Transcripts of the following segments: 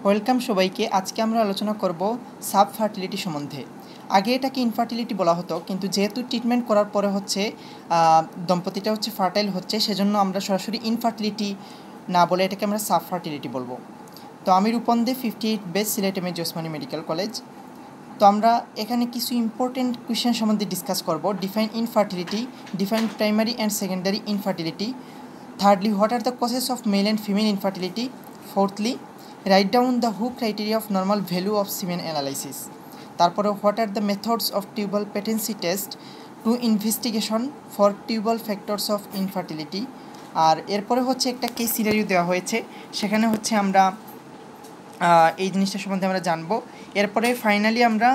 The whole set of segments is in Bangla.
ওয়েলকাম সবাইকে। আজকে আমরা আলোচনা করব সাব ফার্টিলিটি সম্বন্ধে। আগে এটাকে ইনফার্টিলিটি বলা হতো, কিন্তু যেহেতু ট্রিটমেন্ট করার পরে দম্পতিটা ফার্টাইল হচ্ছে, সেজন্য আমরা সরাসরি ইনফার্টিলিটি না বলে এটাকে আমরা সাব ফার্টিলিটি বলবো। তো আমি রূপন দে 58 base, Sylhet M A জোসমানি medical college. তো আমরা এখানে কিছু ইম্পর্টেন্ট কোয়েশ্চেন সম্বন্ধে ডিসকাস করব। Define infertility, define primary and secondary infertility. Thirdly, what are the causes of male and female infertility? Fourthly, write down the WHO criteria of normal value of semen analysis. তারপরে what are the methods of tubal patency test to investigation for tubal factors of infertility? আর এরপরে একটা কেস সিনারিও দেওয়া হয়েছে, সেখানে আমরা এই জিনিসটা সম্বন্ধে আমরা জানবো। এরপরে ফাইনালি আমরা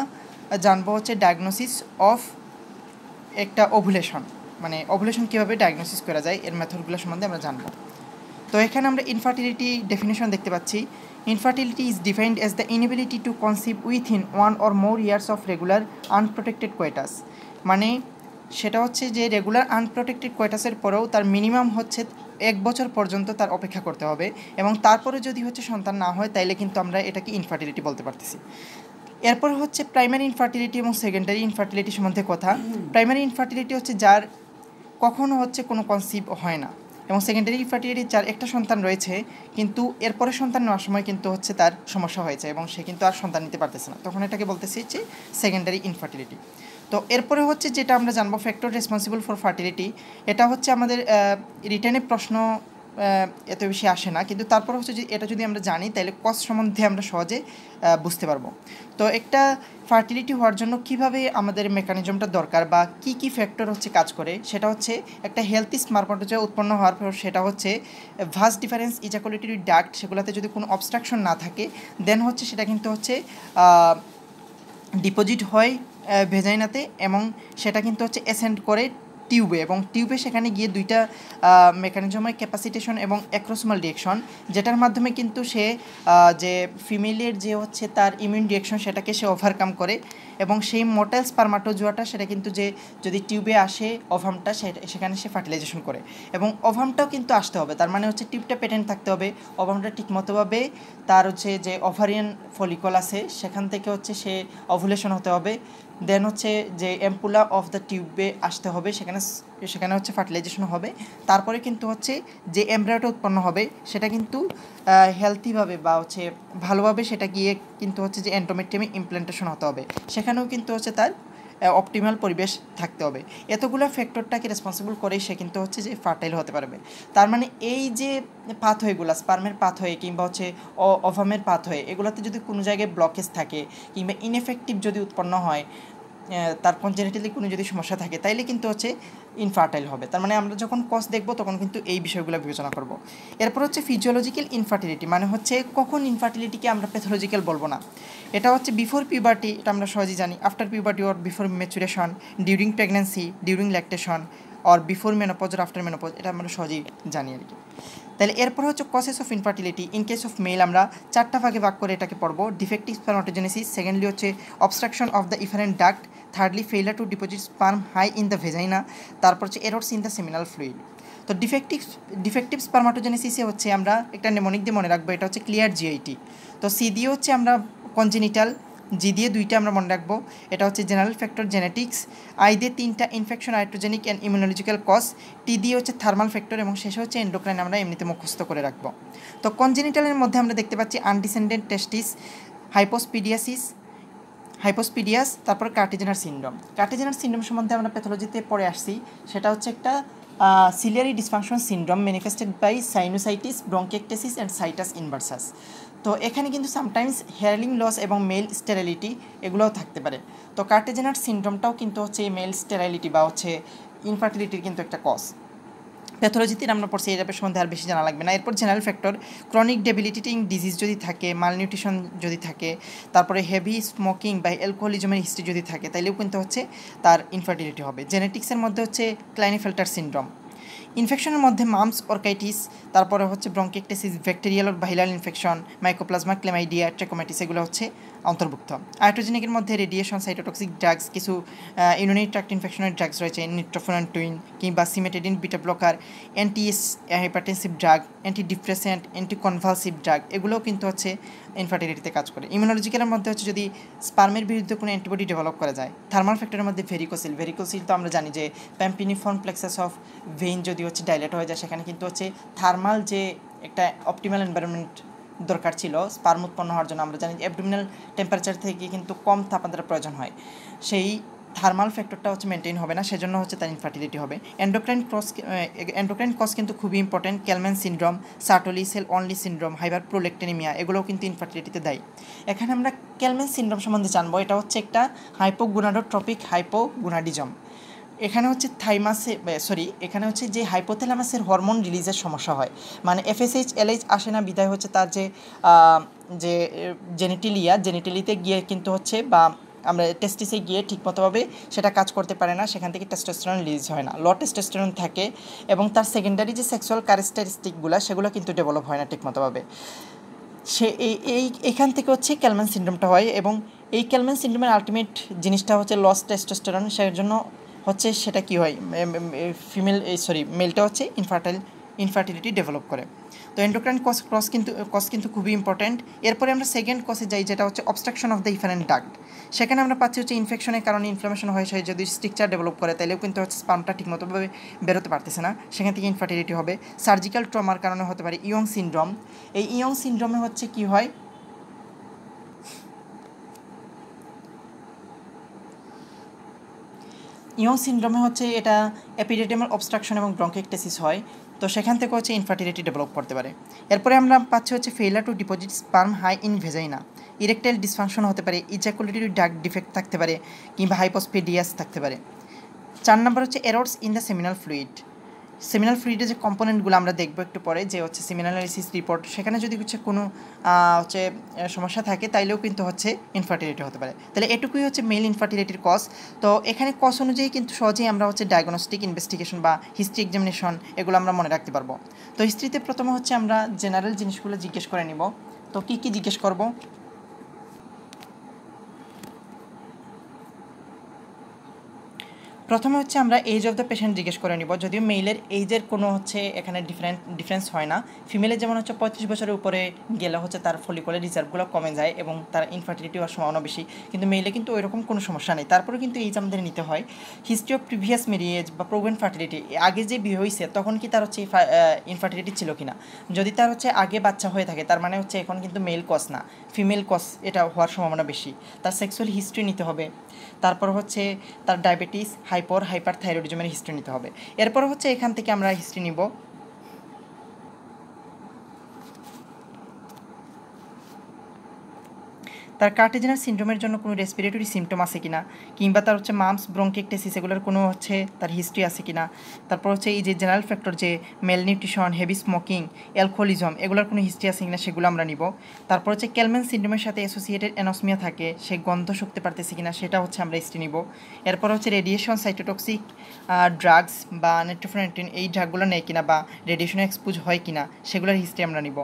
জানবো ডায়াগনোসিস অফ একটা ওভুলেশন, মানে ওভুলেশন কীভাবে ডায়াগনোসিস করা যায়, এর মেথডগুলো সম্বন্ধে আমরা জানবো। তো এখানে আমরা ইনফার্টিলিটি ডেফিনেশন দেখতে পাচ্ছি। Infertility is defined as the inability to conceive within 1 or more years of regular unprotected coitus. মানে সেটা যে রেগুলার আনপ্রোটেক্টেড কোয়েটাসের পরেও তার মিনিমাম 1 বছর পর্যন্ত তার অপেক্ষা করতে হবে, এবং তারপরে যদি সন্তান না হয় তাইলে কিন্তু আমরা এটাকে ইনফার্টিলিটি বলতে পারতেছি। এরপর প্রাইমারি ইনফার্টিলিটি এবং সেকেন্ডারি ইনফার্টিলিটি সম্বন্ধে কথা। প্রাইমারি ইনফার্টিলিটি যার কখনও কোনো কনসিভ হয় না, এবং সেকেন্ডারি ইনফার্টিলিটি যার একটা সন্তান রয়েছে কিন্তু এরপরে সন্তান নেওয়ার সময় কিন্তু তার সমস্যা হয়েছে এবং সে কিন্তু আর সন্তান নিতে পারতেছে না, তখন এটাকে বলতেছি সেকেন্ডারি ইনফার্টিলিটি। তো এরপরে যেটা আমরা জানবো ফ্যাক্টর রেসপন্সিবল ফর ফার্টিলিটি। এটা আমাদের রিটেনে প্রশ্ন এত বেশি আসে না, কিন্তু তারপর এটা যদি আমরা জানি তাহলে কজ সম্বন্ধে আমরা সহজে বুঝতে পারবো। তো একটা ফার্টিলিটি হওয়ার জন্য কিভাবে আমাদের মেকানিজমটা দরকার বা কি কি ফ্যাক্টর কাজ করে, সেটা একটা হেলথি স্পারমাটোজয় উৎপন্ন হওয়ার পর সেটা ভাস ডিফারেন্স ইজাকুলেটরি ডাক্ট, সেগুলোতে যদি কোনো অবস্ট্রাকশন না থাকে দেন সেটা কিন্তু ডিপোজিট হয় ভেজাইনাতে, এবং সেটা কিন্তু অ্যাসেন্ড করে টিউবে, এবং টিউবে সেখানে গিয়ে দুইটা মেকানিজম হয়, ক্যাপাসিটেশন এবং অ্যাক্রোসোমাল রিয়েকশন, যেটার মাধ্যমে কিন্তু সে যে ফিমেলের যে তার ইমিউন রিয়েকশন সেটাকে সে ওভারকাম করে, এবং সেই মোটাইল স্পারমাটোজোয়াটা সেটা কিন্তু যদি টিউবে আসে ওভামটা সেখানে সে ফার্টিলাইজেশন করে, এবং ওভামটাও কিন্তু আসতে হবে। তার মানে টিউবটা পেটেন্ট থাকতে হবে, ওভামটা ঠিকমতোভাবে তার যে ওভারিয়ান ফলিকল আছে সেখান থেকে সে ওভুলেশন হতে হবে, দেন যে অ্যাম্পুলা অফ দ্য টিউবে আসতে হবে, সেখানে ফার্টিলাইজেশন হবে। তারপরে কিন্তু যে এমব্রায়োটা উৎপন্ন হবে সেটা কিন্তু হেলথিভাবে বা ভালোভাবে সেটা গিয়ে কিন্তু যে এন্ডোমেট্রিয়ামে ইমপ্ল্যান্টেশন হতে হবে, সেখানেও কিন্তু তার অপটিমাল পরিবেশ থাকতে হবে। এতগুলো ফ্যাক্টরটাকে রেসপন্সিবল করেই সে কিন্তু যে ফার্টাইল হতে পারবে। তার মানে এই যে পাথওয়েগুলো, স্পার্মের পাথওয়ে কিংবা ওভামের পাথওয়ে, এগুলোতে যদি কোনো জায়গায় ব্লকেজ থাকে কিংবা ইনএফেক্টিভ যদি উৎপন্ন হয়, তার কনজেনিটালি কোনো যদি সমস্যা থাকে, তাইলে কিন্তু ইনফার্টাইল হবে। তার মানে আমরা যখন কজ দেখব তখন কিন্তু এই বিষয়গুলো বিবেচনা করব। এরপর ফিজিওলজিক্যাল ইনফার্টিলিটি, মানে কখন ইনফার্টিলিটিকে আমরা প্যাথোলজিক্যাল বলবো না। এটা বিফোর পিউবার্টি, এটা আমরা সহজেই জানি। After puberty or before maturation, during pregnancy, during lactation, or before menopause আর আফটার মেনোপজ, এটা আমরা সহজেই জানি আর কি। তাহলে এরপর causes of infertility. In case of male আমরা 4টা ভাগে ভাগ করে এটাকে পড়বো। Defective spermatogenesis, secondly obstruction of the efferent duct, thirdly failure to deposit sperm high in the vagina, তারপর errors in the seminal fluid. তো ডিফেক্টিভ স্পারমাটোজেনেসিসে আমরা একটা নেমোনিক দিয়ে মনে রাখবো, এটা ক্লিয়ার জিআইটি। তো সি দিয়ে আমরা কনজেনিটাল, জি দিয়ে 2টা আমরা মনে রাখবো, এটা জেনারেল ফ্যাক্টর জেনেটিক্স, আই দিয়ে 3টা infection, iatrogenic and immunological cause, T দিয়ে থার্মাল ফ্যাক্টর, এবং শেষে এন্ডোক্রাইন আমরা এমনিতে মুখস্থ করে রাখবো। তো কনজেনিটালের মধ্যে আমরা দেখতে পাচ্ছি আনডিসেন্ডেন্ট টেস্টিস, হাইপোস্পিডিয়াস, তারপর কার্টিজেনার সিনড্রোম। কার্টিজেনার সিনড্রোম সম্বন্ধে আমরা প্যাথোলজিতে পড়ে আসছি। সেটা একটা ciliary dysfunction syndrome manifested by sinusitis, bronchiectasis and situs inversus. তো এখানে কিন্তু সামটাইমস হেয়ারিং লস এবং মেল স্টেরাইলিটি এগুলোও থাকতে পারে। তো কার্টিজেনার সিনড্রোমটাও কিন্তু মেল স্টেরাইলিটি বা ইনফার্টিলিটির কিন্তু একটা কজ। প্যাথোলজিতে আমরা পড়ছি, এই ব্যাপার সম্বন্ধে আর বেশি জানা লাগবে না। এরপর জেনারেল ফ্যাক্টর, ক্রনিক ডেবিলিটেটিং ডিজিজ যদি থাকে, মালনিউট্রিশন যদি থাকে, তারপরে হেভি স্মোকিং বা অ্যালকোহলিজমের হিস্ট্রি যদি থাকে, তাইলেও কিন্তু তার ইনফার্টিলিটি হবে। জেনেটিক্সের মধ্যে ক্লাইনেফেল্টার সিনড্রোম। ইনফেকশনের মধ্যে মাম্পস, অর্কাইটিস, তারপরে ব্রঙ্কিয়েক্টেসিস, ব্যাকটেরিয়াল ও viral infection, mycoplasma, chlamydia, trachomatis, এগুলো অন্তর্ভুক্ত। আয়াটোজেনিকের মধ্যে রেডিয়েশন, সাইটোটক্সিক ড্রাগস, কিছু ইউরিনারি ট্র্যাক্ট ইনফেকশনের ড্রাগস রয়েছে, নিট্রোফেনটুইন কিংবা cimetidine, beta blocker, hypertensive drug, antidepressant, anticonvulsive drug, এগুলোও কিন্তু হচ্ছে ইনফার্টিলিটিতে কাজ করে। ইমিউনোলজিক্যালের মধ্যে হচ্ছে যদি স্পার্মের বিরুদ্ধে কোনো অ্যান্টিবডি ডেভেলপ করা যায়। থার্মাল ফ্যাক্টরের মধ্যে ভেরিকোসিল তো আমরা জানি যে প্যাম্পিনিফর্ম প্লেক্সাস অফ ভেইন যদি হচ্ছে ডাইলেট হয়ে যায়, সেখানে কিন্তু হচ্ছে থার্মাল যে একটা অপটিমাল এনভায়রনমেন্ট দরকার ছিল স্পার্ম উৎপন্ন হওয়ার জন্য, আমরা জানি যে অ্যাবডোমিনাল টেম্পারেচার থেকে কিন্তু কম তাপমাত্রার প্রয়োজন হয়, সেই থার্মাল ফ্যাক্টরটা হচ্ছে মেনটেন হবে না, সেজন্য হচ্ছে তার ইনফার্টিলিটি হবে। এন্ডোক্রাইন কজ কিন্তু খুবই important. Kallmann syndrome, Sertoli cell only syndrome, hyperprolactinemia, এগুলোও কিন্তু ইনফার্টিলিটিতে দায়ী। এখানে আমরা ক্যালম্যান সিনড্রোম সম্বন্ধে জানবো। এটা হচ্ছে একটা হাইপোগোনাডোট্রপিক হাইপোগোনাডিজম। এখানে হচ্ছে এখানে হচ্ছে যে হাইপোথ্যালামাসের হরমোন রিলিজের সমস্যা হয়, মানে FSH LH আসে না, বিধায় হচ্ছে তার যে জেনিটিলিতে গিয়ে কিন্তু হচ্ছে বা আমরা টেস্টিসে গিয়ে ঠিকমতোভাবে সেটা কাজ করতে পারে না, সেখান থেকে টেস্টোস্টেরন রিলিজ হয় না, লো টেস্টোস্টেরন থাকে, এবং তার সেকেন্ডারি যে সেক্সুয়াল ক্যারেক্টারিস্টিকগুলো সেগুলো কিন্তু ডেভেলপ হয় না ঠিকমতোভাবে। সে এইখান থেকে হচ্ছে ক্যালম্যান সিনড্রোমটা হয়, এবং এই ক্যালম্যান সিনড্রোমের আলটিমেট জিনিসটা হচ্ছে লস টেস্টোস্টেরন, সেই জন্য হচ্ছে সেটা কী হয়, মেলটা হচ্ছে ইনফার্টিলিটি ডেভেলপ করে। তো এন্ডোক্রাইন কজ কিন্তু খুবই ইম্পর্ট্যান্ট। এরপরে আমরা সেকেন্ড কজে যাই, যেটা হচ্ছে obstruction of the efferent duct. সেখানে আমরা পাচ্ছি হচ্ছে ইনফেকশনের কারণে ইনফ্লামেশন হয়, সেই যদি স্ট্রিকচার ডেভেলপ করে তাহলেও কিন্তু হচ্ছে স্পার্মটা ঠিকমতোভাবে বেরোতে পারতেছে না, সেখান থেকে ইনফার্টিলিটি হবে। সার্জিক্যাল ট্রমার কারণে হতে পারে ইয়ং সিনড্রোম। এই ইয়ং সিনড্রোমে হচ্ছে কী হয়, ইয়ং সিনড্রোমে হচ্ছে এটা এপিডিডেমাল অবস্ট্রাকশন এবং ব্রঙ্কিকটেসিস হয়, তো সেখান থেকে হচ্ছে ইনফার্টিলিটি ডেভেলপ করতে পারে। এরপরে আমরা পাচ্ছি হচ্ছে failure to deposit sperm high in vagina, erectile dysfunction হতে পারে, ইজাকুলেটরি ডাক্ট ডিফেক্ট থাকতে পারে, কিংবা হাইপোস্পেডিয়াস থাকতে পারে। 4 নম্বর হচ্ছে errors in the seminal fluid. Seminal ফ্লুইডের যে কম্পোনেন্টগুলো আমরা দেখবো একটু পরে, যে হচ্ছে সেমিনাল অ্যানালিসিস রিপোর্ট, সেখানে যদি হচ্ছে কোনো হচ্ছে সমস্যা থাকে তাইলেও কিন্তু হচ্ছে ইনফার্টিলিটি হতে পারে। তাহলে এটুকুই হচ্ছে মেল ইনফার্টিলিটির কজ। তো এখানে কজ অনুযায়ী কিন্তু সহজেই আমরা হচ্ছে ডায়াগনস্টিক ইনভেস্টিগেশন বা হিস্ট্রি এক্সামিনেশন এগুলো আমরা মনে রাখতে পারবো। তো হিস্ট্রিতে প্রথমে হচ্ছে আমরা জেনারেল জিনিসগুলো জিজ্ঞেস করে নিব। তো কী কী জিজ্ঞেস করবো, প্রথমে হচ্ছে আমরা এজ অফ দ্য পেশেন্ট জিজ্ঞেস করে নিব, যদিও মেইলের এইজের কোনো হচ্ছে এখানে ডিফারেন্স হয় না। ফিমেলের যেমন হচ্ছে 35 বছরের উপরে গেলে হচ্ছে তার ফলিকুলার রিজার্ভগুলো কমে যায় এবং তার ইনফার্টিলিটি হওয়ার সম্ভাবনা বেশি, কিন্তু মেইলে কিন্তু ওইরকম কোনো সমস্যা নেই। তারপরে কিন্তু এইজ আমাদের নিতে হয়। হিস্ট্রি অফ প্রিভিয়াস ম্যারেজ বা প্রোভেন ফার্টিলিটি, আগে যে বিয়ে হয়েছে তখন কি তার হচ্ছে ইনফার্টিলিটি ছিল কিনা, যদি তার হচ্ছে আগে বাচ্চা হয়ে থাকে তার মানে হচ্ছে এখন কিন্তু মেল কজ না, ফিমেল কজ এটা হওয়ার সম্ভাবনা বেশি। তার সেক্সুয়াল হিস্ট্রি নিতে হবে, তারপর হচ্ছে তার ডায়াবেটিস, হাইপারথাইরয়েডিজমের হিস্ট্রি নিতে হবে। এরপর হচ্ছে এখান থেকে আমরা হিস্ট্রি নিব। তার কার্টিজেনাল সিনড্রোমের জন্য কোনো রেসপিরেটরি সিমটম আছে কিনা, কিংবা তার হচ্ছে মাম্পস, ব্রঙ্কিকটেসিস এগুলোর কোনো হচ্ছে তার হিস্ট্রি আছে কিনা। তারপর হচ্ছে এই যে জেনারেল ফ্যাক্টর যে মেলনিউট্রিশন, হেভি স্মোকিং, অ্যালকোহলিজম এগুলোর কোনো হিস্ট্রি আছে কিনা সেগুলো আমরা নিব। তারপর হচ্ছে ক্যালম্যান সিনড্রোমের সাথে অ্যাসোসিয়েটেড অ্যানোসমিয়া থাকে, সে গন্ধ শুকতে পারতেছে কিনা সেটা হচ্ছে আমরা হিস্ট্রি নিব। এরপর হচ্ছে রেডিয়েশন, সাইটোটক্সিক ড্রাগস বা নিট্রোফেনটুইন এই ড্রাগগুলো নেয় কিনা বা রেডিয়েশনে এক্সপোজ হয় কিনা সেগুলোর হিস্ট্রি আমরা নিব।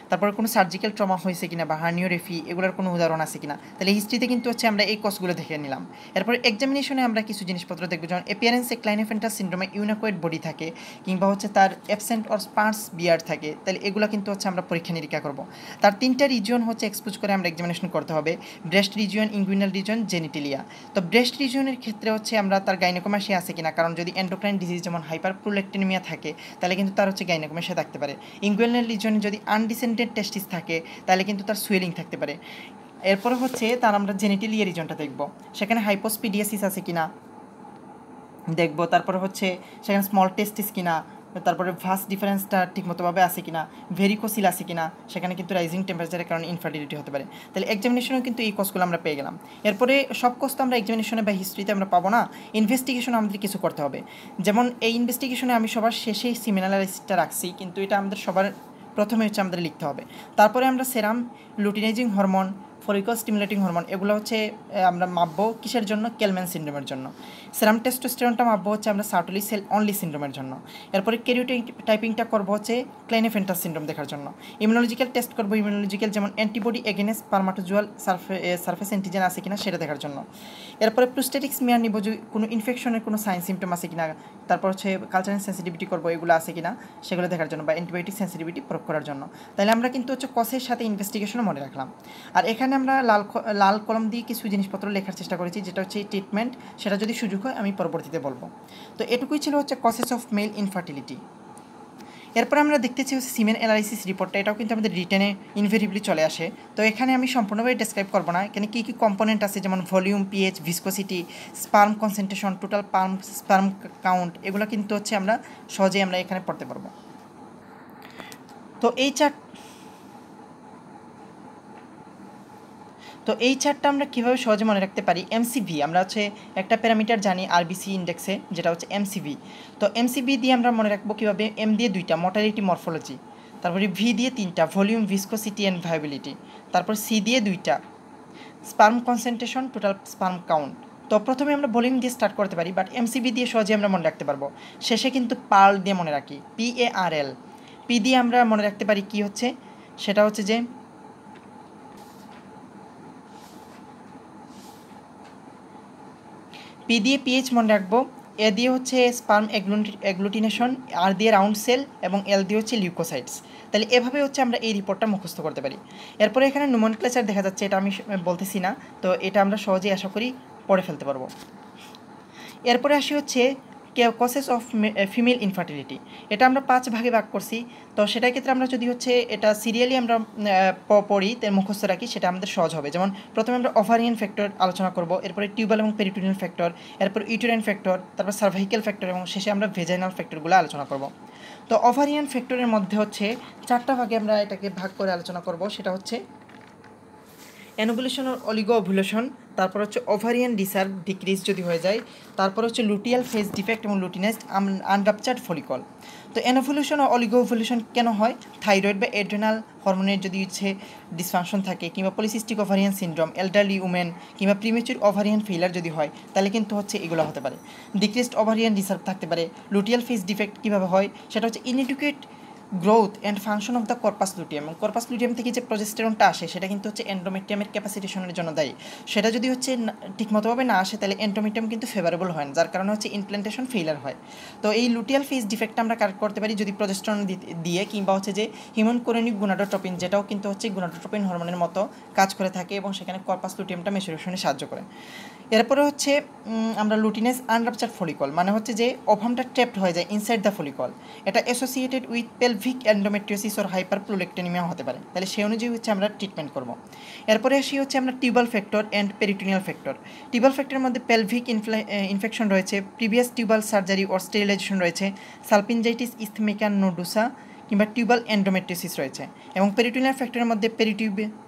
তারপর কোনো সার্জিক্যাল ট্রমা হয়েছে কিনা বা হার্নিওরেফি এগুলোর কোনো উদাহরণ আছে কিনা, তাহলে হিস্ট্রিতে কিন্তু হচ্ছে আমরা এই কজগুলো দেখে নিলাম। এরপর এক্সামিনেশনে আমরা কিছু জিনিসপত্র দেখবো, যেমন অ্যাপিয়ারেন্সে ক্লাইনেফেন্টাস সিনড্রোমে ইউনিকয়েড বডি থাকে, কিংবা হচ্ছে তার অ্যাবসেন্ট অর স্পার্স বিয়ার্ড থাকে, তাহলে এগুলো কিন্তু হচ্ছে আমরা পরীক্ষা নিরীক্ষা করবো। তার 3টা রিজিয়ন হচ্ছে এক্সপোজ করে আমরা এক্সামিনেশন করতে হবে, breast region, inguinal region, genitalia. তো ব্রেস্ট রিজিয়নের ক্ষেত্রে হচ্ছে আমরা তার গাইনোকোমাসিয়া আছে কিনা, কারণ যদি এন্ডোক্রাইন ডিজিজ যেমন হাইপারপ্রোলেক্টিনিমিয়া থাকে তাহলে কিন্তু তার হচ্ছে গাইনোকোমাসিয়া থাকতে পারে। ইনগুইনাল রিজিয়নে যদি আনডিসেন্ডেড টেস্টিস থাকে তাহলে কিন্তু তার সুয়েলিং থাকতে পারে। এরপরে হচ্ছে তার আমরা জেনিটেলিয়া রিজনটা দেখব, সেখানে হাইপোস্পিডিয়াসিস আছে কিনা দেখব। তারপরে হচ্ছে সেখানে স্মল টেস্টিস কিনা, তারপরে ভাস ডিফারেন্সটা ঠিকমতোভাবে আছে কিনা, ভেরিকোসিল আছে কিনা, সেখানে কিন্তু রাইজিং টেম্পারেচারের কারণে ইনফার্টিলিটি হতে পারে। তাহলে এক্সামিনেশনেও কিন্তু এই কজগুলো আমরা পেয়ে গেলাম। এরপরে সব কজ তো আমরা এক্সামিনেশনে বা হিস্ট্রিতে আমরা পাবো না, ইনভেস্টিগেশনে আমাদের কিছু করতে হবে। যেমন এই ইনভেস্টিগেশনে আমি সবার শেষেই সেমিনাল অ্যানালাইসিসটা রাখছি, কিন্তু এটা আমাদের সবার প্রথমে হচ্ছে আমাদের লিখতে হবে। তারপরে আমরা serum, luteinizing hormone, follicle stimulating hormone এগুলো হচ্ছে আমরা মাপবো কিসের জন্য? কেলম্যান সিনড্রোমের জন্য। সেরাম টেস্টোস্টেরনটা মাপবো হচ্ছে আমরা সার্টোলি সেল অনলি সিনড্রোমের জন্য। এরপরে টাইপিংটা করবো হচ্ছে ক্লাইনেফেন্টার সিনড্রোম দেখার জন্য। ইমিউনোলজিক্যাল টেস্ট করবো, ইমিউনোলজিক্যাল যেমন অ্যান্টিবডি এগেনস্ট স্পারমাটোজুয়াল সারফেস অ্যান্টিজেন আছে কিনা সেটা দেখার জন্য। এরপরে প্রোস্টেটিক স্মিয়ার নিব যে কোনো ইনফেকশনের কোনো সাইন সিমটম আছে কিনা, তারপর হচ্ছে কালচারাল সেন্সিটিভিটি করবো এগুলো আছে কিনা সেগুলো দেখার জন্য, বা অ্যান্টিবায়োটিক সেন্সিটিভিটি প্রয়োগ করার জন্য। তাহলে আমরা কিন্তু হচ্ছে কসের সাথে ইনভেস্টিগেশনও মনে রাখলাম। আর এখানে আমরা লাল কলম দিয়ে কিছু জিনিসপত্র লেখার চেষ্টা করেছি, যেটা হচ্ছে ট্রিটমেন্ট, সেটা যদি সুযোগ হয় আমি পরবর্তীতে বলবো। তো এটুকুই ছিল হচ্ছে কসেস অফ মেল ইনফার্টিলিটি। এরপর আমরা দেখতেছি হচ্ছে সিমেন অ্যানালাইসিস রিপোর্টটা, এটাও কিন্তু আমাদের রিটেনে ইনভেরিবলি চলে আসে। তো এখানে আমি সম্পূর্ণভাবে ডেসক্রাইব করবো না, এখানে কী কী কম্পোনেন্ট আছে যেমন volume, pH, viscosity, sperm concentration, total sperm count, এগুলো কিন্তু হচ্ছে আমরা সহজেই আমরা এখানে পড়তে পারবো। তো এই চার্টটা আমরা কীভাবে সহজে মনে রাখতে পারি? এমসিভি, আমরা হচ্ছে একটা প্যারামিটার জানি আরবিসি ইন্ডেক্সে, যেটা হচ্ছে এমসিভি। তো এমসিভি দিয়ে আমরা মনে রাখবো কীভাবে? এম দিয়ে 2টা মোটালিটি মরফোলজি, তারপরে ভি দিয়ে 3টা ভলিউম, ভিসকোসিটি অ্যান্ড ভায়াবিলিটি, তারপর সি দিয়ে 2টা sperm concentration, total sperm count. তো প্রথমে আমরা ভলিউম দিয়ে স্টার্ট করতে পারি, বাট এমসিভি দিয়ে সহজে আমরা মনে রাখতে পারবো। শেষে কিন্তু পার্ল দিয়ে মনে রাখি, PARL। পি দিয়ে আমরা মনে রাখতে পারি কি হচ্ছে, সেটা হচ্ছে যে পি দিয়ে পিএইচ মনে রাখবো, এ দিয়ে হচ্ছে স্পার্ম এগ্লুটিনেশন, আর দিয়ে রাউন্ড সেল, এবং এল দিয়ে হচ্ছে লিউকোসাইটস। তাহলে এভাবে হচ্ছে আমরা এই রিপোর্টটা মুখস্থ করতে পারি। এরপরে এখানে নোমেনক্লেচার দেখা যাচ্ছে, এটা আমি বলতেছি না, তো এটা আমরা সহজেই আশা করি পড়ে ফেলতে পারবো। এরপরে আসি হচ্ছে কসেস অফ ফিমেল ইনফার্টিলিটি। এটা আমরা 5 ভাগে ভাগ করছি। তো সেটার ক্ষেত্রে আমরা যদি হচ্ছে এটা সিরিয়ালি আমরা পড়ি, তাই মুখস্থ রাখি, সেটা আমাদের সহজ হবে। যেমন প্রথমে আমরা ওভারিয়ান ফ্যাক্টর আলোচনা করব, এরপরে টিউবাল এবং পেরিটোনিয়াল ফ্যাক্টর, এরপর ইউটেরাইন ফ্যাক্টর, তারপর সার্ভাইকাল ফ্যাক্টর, এবং শেষে আমরা ভেজাইনাল ফ্যাক্টরগুলো আলোচনা করব। তো ওভারিয়ান ফ্যাক্টরের মধ্যে হচ্ছে 4টা ভাগে আমরা এটাকে ভাগ করে আলোচনা করব। সেটা হচ্ছে অ্যানোভুলেশন ও অলিগো ওভুলেশন, তারপর হচ্ছে ওভারিয়ান ডিসার্ভ ডিক্রিজ যদি হয়ে যায়, তারপর হচ্ছে লুটিয়াল ফেজ ডিফেক্ট এবং লুটিনাইজড আনরাপচার্ড ফলিকল। তো অ্যানোভুলেশন ও অলিগো ওভুলেশন কেন হয়? থাইরয়েড বা এড্রেনাল হরমোনের যদি হচ্ছে ডিসফাংশন থাকে, কিংবা polycystic ovarian syndrome, elderly women, কিংবা প্রিমেচুর ওভারিয়ান ফেইলার যদি হয়, তাহলে কিন্তু হচ্ছে এগুলো হতে পারে। ডিক্রিজড ওভারিয়ান রিসার্ভ থাকতে পারে। লুটিয়াল ফেজ ডিফেক্ট কীভাবে হয়? সেটা হচ্ছে inadequate growth and function of the corpus luteum. Corpus luteum থেকে যে প্রজেস্টেরনটা আসে, সেটা কিন্তু হচ্ছে এন্ডোমেট্রিয়ামের ক্যাপাসিটেশনের জন্য দায়ী। সেটা যদি হচ্ছে ঠিকমতোভাবে না আসে, তাহলে এন্ডোমেট্রিয়াম কিন্তু ফেভারেবল হয় না, যার কারণে হচ্ছে ইমপ্ল্যান্টেশন ফেইলার হয়। তো এই লুটিয়াল ফেজ ডিফেক্টটা আমরা কারেক্ট করতে পারি যদি প্রজেস্টেরন দিয়ে, কিংবা হচ্ছে যে হিউম্যান গোনাডোট্রপিন, যেটাও কিন্তু হচ্ছে গোনাডোট্রপিন হরমোনের মতো কাজ করে থাকে, এবং সেখানে কর্পাস লুটিয়ামটা ম্যাচুরেশনে সাহায্য করে। এরপরে হচ্ছে আমরা লুটিনাস আনরাপচার্ড ফলিকল, মানে হচ্ছে যে ওভামটা ট্র্যাপড হয়ে যায় ইনসাইড দ্য ফলিকল। এটা associated with pelvic endometriosis or hyperprolactinemia হতে পারে। তাহলে সেই অনুযায়ী হচ্ছে আমরা ট্রিটমেন্ট করব। এরপরে আসি হচ্ছে আমরা tubal factor and peritoneal factor. Tubal ফ্যাক্টরের মধ্যে পেলভিক ইনফেকশন রয়েছে, previous tubal surgery or sterilization রয়েছে, সালপিনজাইটিস, ইস্থমিকা নোডুসা, কিংবা টিউবাল এন্ডোমেট্রিওসিস রয়েছে, এবং পেরিটোনিয়াল ফ্যাক্টরের মধ্যে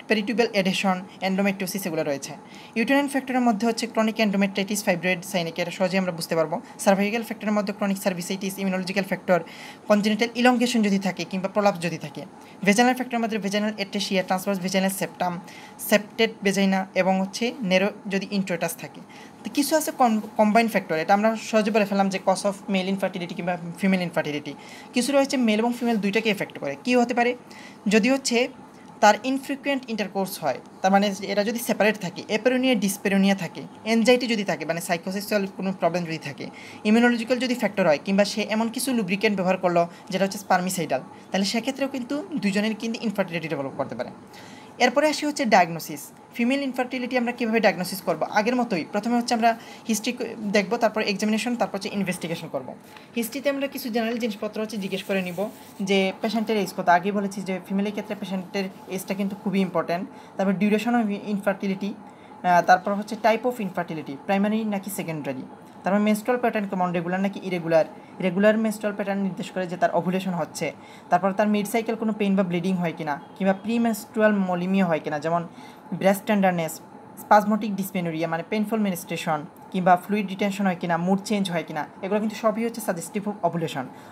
পেরিটিউবাল এডেশন, এন্ডোমেট্রিওসিস এগুলো রয়েছে। ইউটেরাইন ফ্যাক্টরের মধ্যে হচ্ছে ক্রনিক এন্ডোমেট্রাইটিস, ফাইব্রয়েড, সাইনিক, এটা সহজে আমরা বুঝতে পারবো। সার্ভাইকাল ফ্যাক্টরের মধ্যে chronic cervicitis, immunological factor, congenital elongation যদি থাকে, কিংবা প্রলাপস যদি থাকে। ভেজাইনাল ফ্যাক্টরের মধ্যে vaginal atresia, transverse vaginal septum, septate vagina, এবং হচ্ছে নেরো যদি ইন্ট্রোটাস থাকে। তো কিছু আছে কম্বাইন ফ্যাক্টর, এটা আমরা সহজে বলে ফেললাম যে কজ অফ মেল ইনফার্টিলিটি কিংবা ফিমেল ইনফার্টিলিটি। কিছু রয়েছে মেল এবং ফিমেল দুইটাকে এফেক্ট করে। কী হতে পারে? যদি হচ্ছে তার ইনফ্রিকুয়েন্ট ইন্টারকোর্স হয়, তার মানে এরা যদি সেপারেট থাকে, এপেরোনিয়া ডিসপেরোনিয়া থাকে, এনজাইটি যদি থাকে, মানে সাইকোসেক্সুয়াল কোনো প্রবলেম যদি থাকে, ইমিউনোলজিক্যাল যদি ফ্যাক্টর হয়, কিংবা সে এমন কিছু লুব্রিকেন্ট ব্যবহার করলো যেটা হচ্ছে স্পার্মিসাইডাল, তাহলে সেক্ষেত্রেও কিন্তু দুজনের কিন্তু ইনফার্টিলিটি ডেভেলপ করতে পারে। এরপরে আসি হচ্ছে ডায়াগনোসিস। ফিমেল ইনফার্টিলিটি আমরা কীভাবে ডায়াগনোসিস করবো? আগের মতোই প্রথমে হচ্ছে আমরা হিস্ট্রি দেখবো, তারপর এক্সামিনেশন, তারপর হচ্ছে ইনভেস্টিগেশন করবো। হিস্ট্রিতে আমরা কিছু জেনারেল জিনিসপত্র হচ্ছে জিজ্ঞেস করে নিব, যে পেশেন্টের এজ কত। আগে বলেছি যে ফিমেলের ক্ষেত্রে পেশেন্টের এজটা কিন্তু খুবই ইম্পর্ট্যান্ট। তারপর ডিউরেশন অফ ইনফার্টিলিটি, তারপর হচ্ছে টাইপ অফ ইনফার্টিলিটি, প্রাইমারি নাকি সেকেন্ডারি, তারপর মেনস্ট্রুয়াল প্যাটার্ন কেমন, রেগুলার নাকি রেগুলার মেনস্ট্রুয়াল প্যাটার্ন নির্দেশ করে যে তার ওভুলেশন হচ্ছে। তারপর তার মিড সাইকেল কোনো পেইন বা ব্লিডিং হয় কিনা, কিংবা প্রি মেনস্ট্রুয়াল মলিমিয়া হয় কিনা, যেমন ব্রেস্ট টেন্ডারনেস, স্পাজমোটিক ডিসমেনোরিয়া মানে পেইনফুল মেনস্ট্রেশন, কিংবা ফ্লুইড রিটেনশন হয় কিনা, মুড চেঞ্জ হয় কিনা, এগুলো কিন্তু সবই হচ্ছে সাজেস্টিভ অফ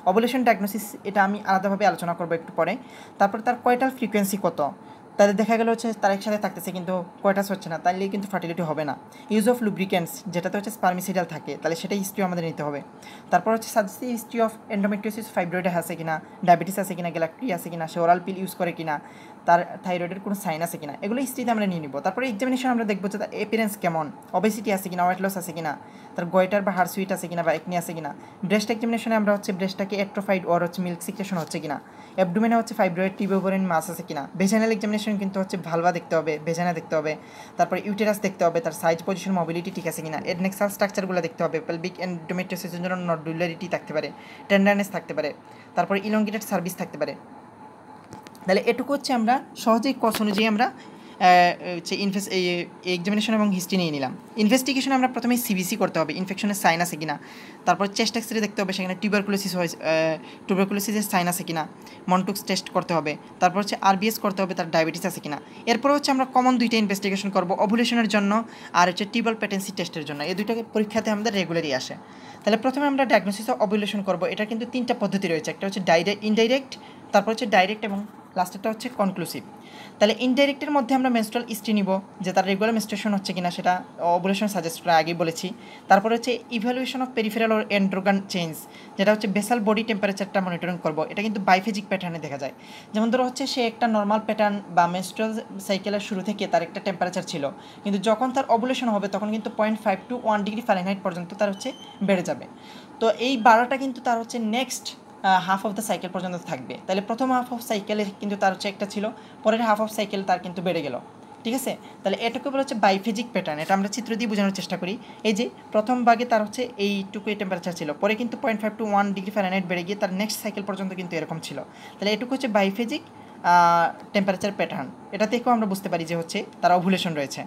ওভুলেশন ডায়াগনোসিস। এটা আমি আলাদাভাবে আলোচনা করবো একটু পরে। তারপর তার কয়টাল ফ্রিকোয়েন্সি কত, তাদের দেখা গেল হচ্ছে তারা একসাথে থাকতেছে কিন্তু কোয়াটাস হচ্ছে না, তাহলে কিন্তু ফার্টিলিটি হবে না। ইউজ অফ লুব্রিকেন্টস, যেটাতে হচ্ছে স্পার্মিসিডাল থাকে, তাহলে সেটা হিস্ট্রি আমাদের নিতে হবে। তারপর হচ্ছে suggestive history of endometriosis, fibroid আছে কিনা, ডায়াবেটিস আছে কিনা, গ্যালাক্ট্রি আছে কিনা, সে ওরাল পিল ইউজ করে কিনা, তার থাইরয়েডের কোনো সাইন আছে কিনা, এগুলো হিস্ট্রিতে আমরা নিয়ে নিব। তারপরে এক্সামিনেশন আমরা দেখবো যে তার অ্যাপিয়ারেন্স কেমন, ওবেসিটি আছে কিনা, ওয়েট লস আছে কিনা, তার গয়টার বা হার্সুইট আছে কিনা বা একনি আছে কিনা। ব্রেস্ট এক্সামিনেশনে আমরা হচ্ছে ব্রেস্টটাকে অ্যাট্রোফাইড ওর হচ্ছে মিল্ক সিক্রেশন হচ্ছে কিনা, অ্যাবডোমেনে হচ্ছে ফাইব্রয়েড টিউবোভেরিন মাস আছে কিনা। ভেজাইনাল এক্সামিনেশন কিন্তু হচ্ছে ভালভা দেখতে হবে, ভেজাইনা দেখতে হবে, তারপরে ইউটেরাস দেখতে হবে, তার সাইজ, পজিশন, মোবিলিটি ঠিক আছে কিনা, এডনেক্সাল স্ট্রাকচারগুলো দেখতে হবে, পেলভিক এন্ডোমেট্রিওসিসের জন্য নডুলারিটি থাকতে পারে, টেন্ডারনেস থাকতে পারে, তারপরে ইলঙ্গেটেড সার্ভিস থাকতে পারে। তাহলে এটুকু হচ্ছে আমরা সহজেই কস অনুযায়ী আমরা হচ্ছে এক্সামিনেশন এবং হিস্ট্রি নিয়ে নিলাম। ইনভেস্টিগেশনে আমরা প্রথমে সিবিসি করতে হবে, ইনফেকশনের সাইন আছে কিনা, তারপর চেস্ট এক্সরে দেখতে হবে সেখানে টিউবারকুলোসিসের সাইন আছে কিনা, মন্টুক্স টেস্ট করতে হবে, তারপর হচ্ছে আরবিএস করতে হবে, তার ডায়াবেটিস আছে কিনা। এরপর হচ্ছে আমরা কমন দুইটা ইনভেস্টিগেশন করবো, ওভুলেশনের জন্য আর হচ্ছে টিউবাল প্যাটেন্সি টেস্টের জন্য। এই দুইটা পরীক্ষাতে আমাদের রেগুলারই আসে। তাহলে প্রথমে আমরা ডায়াগনোসিস অফ ওভুলেশন করবো। এটা কিন্তু তিনটা পদ্ধতি রয়েছে, একটা হচ্ছে ইনডাইরেক্ট, তারপর হচ্ছে ডাইরেক্ট এবং লাস্টেরটা হচ্ছে কনক্লুসিভ। তাহলে ইনডাইরেক্টের মধ্যে আমরা মেনস্ট্রুয়াল হিস্ট্রি নিব, যে তার রেগুলার মেনস্ট্রুয়েশন হচ্ছে কিনা, সেটা ওভুলেশন সাজেস্ট করা আগেই বলেছি। তারপর হচ্ছে evaluation of peripheral or androgen change, যেটা হচ্ছে বেসাল বডি টেম্পারেচারটা মনিটরিং করবো। এটা কিন্তু বাইফেজিক প্যাটার্নে দেখা যায়। যেমন ধরো হচ্ছে সে একটা নর্মাল প্যাটার্ন বা মেনস্ট্রুয়াল সাইকেলের শুরু থেকে তার একটা টেম্পারেচার ছিল, কিন্তু যখন তার ওভুলেশন হবে তখন কিন্তু 0.5 to 1 ডিগ্রি ফারেনহাইট পর্যন্ত তার হচ্ছে বেড়ে যাবে। তো এই বাড়াটা কিন্তু তার হচ্ছে next half of the cycle পর্যন্ত থাকবে। তাহলে প্রথম হাফ অফ সাইকেলে কিন্তু তার হচ্ছে একটা ছিল, পরের হাফ অফ সাইকেল তার কিন্তু বেড়ে গেল, ঠিক আছে। তাহলে এটাকে বলা হচ্ছে বাইফেজিক প্যাটার্ন। এটা আমরা চিত্র দিয়ে বোঝানোর চেষ্টা করি। এই যে প্রথম ভাগে তার হচ্ছে এইটুকুই টেম্পারেচার ছিল, পরে কিন্তু 0.5 to 1 ডিগ্রি ফারেনহাইট বেড়ে গিয়ে তার নেক্সট সাইকেল পর্যন্ত কিন্তু এরকম ছিল। তাহলে এটুকু হচ্ছে বাইফেজিক টেম্পারেচার প্যাটার্ন। এটা থেকেও আমরা বুঝতে পারি যে হচ্ছে তার ওভুলেশন রয়েছে।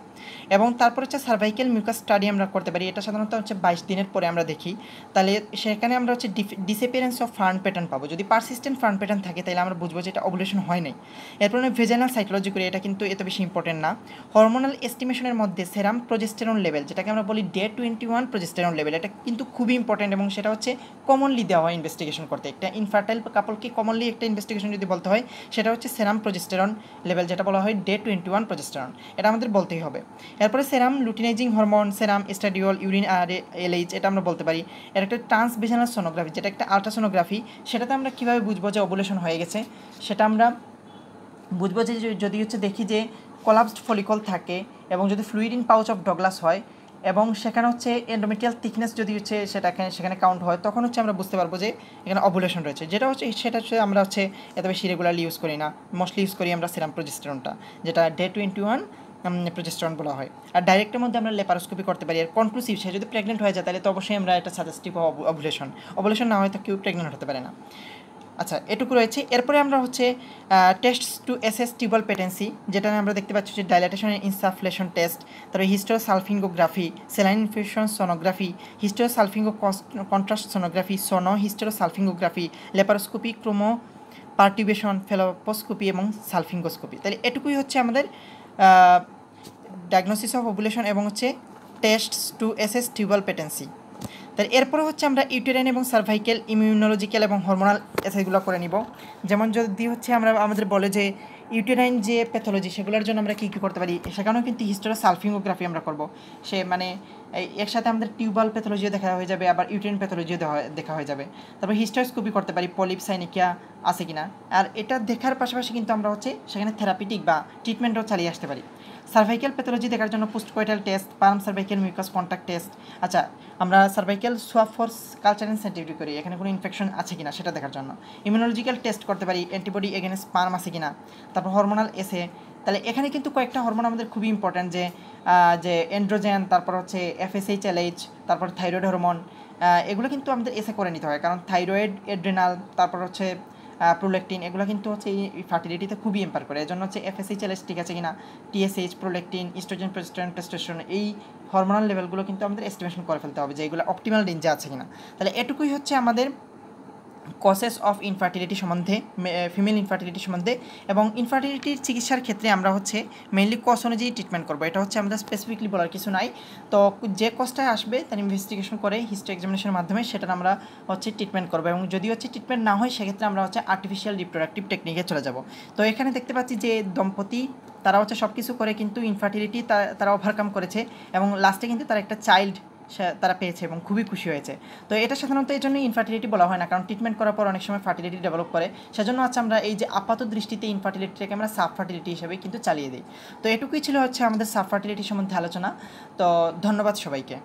এবং তারপর হচ্ছে সার্ভাইকেল মিউকাস স্টাডি আমরা করতে পারি। এটা সাধারণত হচ্ছে 22 দিনের পরে আমরা দেখি। তাহলে সেখানে আমরা হচ্ছে ডিসঅ্যাপিয়ারেন্স অফ ফার্ন প্যাটার্ন পাবো। যদি পারসিস্টেন্ট ফার্ন প্যাটার্ন থাকে তাহলে আমরা বুঝবো যে এটা ওভুলেশন হয় নাই। এরপর ভেজাইনাল সাইটোলজি করি, এটা কিন্তু এত বেশি ইম্পর্টেন্ট না। হরমোনাল এস্টিমেশনের মধ্যে সেরাম প্রজেস্টেরন লেভেল, যেটাকে আমরা বলি ডে 21 প্রজেস্টেরন লেভেল, এটা কিন্তু খুবই ইম্পর্টেন্ট এবং সেটা হচ্ছে কমনলি দেওয়া হয় ইনভেস্টিগেশন করতে। একটা ইনফার্টাইল কাপলকে কমনলি একটা ইনভেস্টিগেশন যদি বলতে হয় সেটা হচ্ছে সেরাম প্রজেস্টেরন লেভেল, যেটা বলা হয় ডে 21 প্রজেস্টেরন, এটা আমাদের বলতেই হবে। এরপরে সেরাম লুটিনাইজিং হরমোন, সেরাম এস্ট্রাডিওল, ইউরিন এলএইচ, এটা আমরা বলতে পারি। এর একটা ট্রান্সভিশনাল সোনোগ্রাফি, যেটা একটা আলট্রাসোনোগ্রাফি, সেটাতে আমরা কীভাবে বুঝবো যে ওভুলেশন হয়ে গেছে, সেটা আমরা বুঝবো যে যদি হচ্ছে দেখি যে কোলাপসড ফলিকল থাকে এবং যদি fluid in pouch of Douglas হয় এবং সেখানে হচ্ছে এন্ডোমেট্রিয়াল থিকনেস যদি হচ্ছে সেখানে কাউন্ট হয়, তখন হচ্ছে আমরা বুঝতে পারবো যে এখানে ওভুলেশন রয়েছে। যেটা হচ্ছে সেটা হচ্ছে আমরা হচ্ছে এত বেশি রেগুলারলি ইউজ করি না, মোস্টলি ইউজ করি আমরা সেরাম প্রজেস্টেরনটা, যেটা ডে 21 প্রজেস্টেরন বলা হয়। আর ডাইরেক্টের মধ্যে আমরা লেপারোস্কোপি করতে পারি। আর কনক্লুসিভ, সে যদি প্রেগনেন্ট হয়ে যায় তাহলে তো অবশ্যই আমরা এটা সাজেস্টিভ ওভুলেশন না হয় তো কেউ প্রেগনেন্ট হতে পারে না। আচ্ছা, এটুকু রয়েছে। এরপরে আমরা হচ্ছে test to assess tubal patency, যেটা আমরা দেখতে পাচ্ছি যে ডাইলাটেশন ইনসাফ্লেশন টেস্ট, তারপরে hysterosalpingography, saline infusion sonography, hysterosalpingo contrast sonography, hysterosalpingography, laparoscopy, chromo pertubation, falloposcopy এবং সালফিঙ্গোস্কোপি। তাহলে এটুকুই হচ্ছে আমাদের ডায়াগনোসিস অফ ওভুলেশন এবং হচ্ছে টেস্ট টু অ্যাসেস টিউবাল প্যাটেন্সি। তার এরপরে হচ্ছে আমরা ইউটেরাইন এবং সার্ভাইকেল, ইমিউনোলজিক্যাল এবং হরমোনাল এসআইগুলো করে নিব। যেমন যদি হচ্ছে আমরা আমাদের বলে যে ইউটেরাইন যে প্যাথোলজি, সেগুলোর জন্য আমরা কী কী করতে পারি, সেখানেও কিন্তু হিস্টোসালফিঙ্গোগ্রাফি আমরা করব। সে মানে একসাথে আমাদের টিউবাল প্যাথোলজিও দেখা হয়ে যাবে, আবার ইউটেরাইন প্যাথোলজিও দেখা হয়ে যাবে। তারপর হিস্টোস্কোপি করতে পারি, পলিপ সাইনিকিয়া আছে কিনা। আর এটা দেখার পাশাপাশি কিন্তু আমরা হচ্ছে সেখানে থেরাপিটিক বা ট্রিটমেন্টও চালিয়ে আসতে পারি। সার্ভাইকেল প্যাথোলজি দেখার জন্য postcoital test, sperm cervical mucus contact test. আচ্ছা, আমরা cervical swab for culture and scientific করি, এখানে কোনো ইনফেকশন আছে কিনা সেটা দেখার জন্য। ইমিউনোলজিক্যাল টেস্ট করতে পারি, অ্যান্টিবডি এগেনস্ট পার্ম আছে কিনা। তারপর হরমোনাল এসে, তাহলে এখানে কিন্তু কয়েকটা হরমোন আমাদের খুবই ইম্পর্ট্যান্ট, যে এন্ড্রোজেন, তারপর হচ্ছে FSH LH, তারপর থাইরয়েড হরমোন, এগুলো কিন্তু আমাদের এসে করে নিতে হয়, কারণ থাইরয়েড, এড্রিনাল, তারপর হচ্ছে প্রোলেকটিন, এগুলো কিন্তু হচ্ছে এই ফার্টিলিটিতে খুবই ইম্পার করে। এজন্য হচ্ছে FSH LH ঠিক আছে কিনা, TSH, prolactin, estrogen, progesterone, testosterone, এই হরমোনাল লেভেলগুলো কিন্তু আমাদের এস্টিমেশন করে ফেলতে হবে যে এগুলো অপটিমাল রেঞ্জে আছে কিনা। তাহলে এটুকুই হচ্ছে আমাদের কসেস অফ ইনফার্টিলিটি সম্বন্ধে, ফিমেল ইনফার্টিলিটি সম্বন্ধে, এবং ইনফার্টিলিটির চিকিৎসার ক্ষেত্রে আমরা হচ্ছে মেইনলি কস অনুযায়ী ট্রিটমেন্ট করবো। এটা হচ্ছে আমাদের স্পেসিফিকলি বলার কিছু নাই। তো যে কসটা আসবে তার ইনভেস্টিগেশন করে হিস্ট্রি এক্সামিনেশনের মাধ্যমে সেটার আমরা হচ্ছে ট্রিটমেন্ট করবো, এবং যদি হচ্ছে ট্রিটমেন্ট না হয় সেক্ষেত্রে আমরা হচ্ছে আর্টিফিশিয়াল রিপ্রোডাক্টিভ টেকনিকে চলে যাব। তো এখানে দেখতে পাচ্ছি যে দম্পতি তারা হচ্ছে সব কিছু করে কিন্তু ইনফার্টিলিটি তারা ওভারকাম করেছে, এবং লাস্টে কিন্তু তারা একটা চাইল্ড তারা পেয়েছে এবং খুবই খুশি হয়েছে। তো এটা সাধারণত এই জন্য ইনফার্টিলিটি বলা হয় না, কারণ ট্রিটমেন্ট করার পর অনেক সময় ফার্টিলিটি ডেভেলপ করে। সেজন্য হচ্ছে আমরা এই যে আপাত দৃষ্টিতে ইনফার্টিলিটিটাকে আমরা সাব ফার্টিলিটি হিসেবে কিন্তু চালিয়ে দিই। তো এটুকুই ছিল হচ্ছে আমাদের সাব ফার্টিলিটি সম্বন্ধে আলোচনা। তো ধন্যবাদ সবাইকে।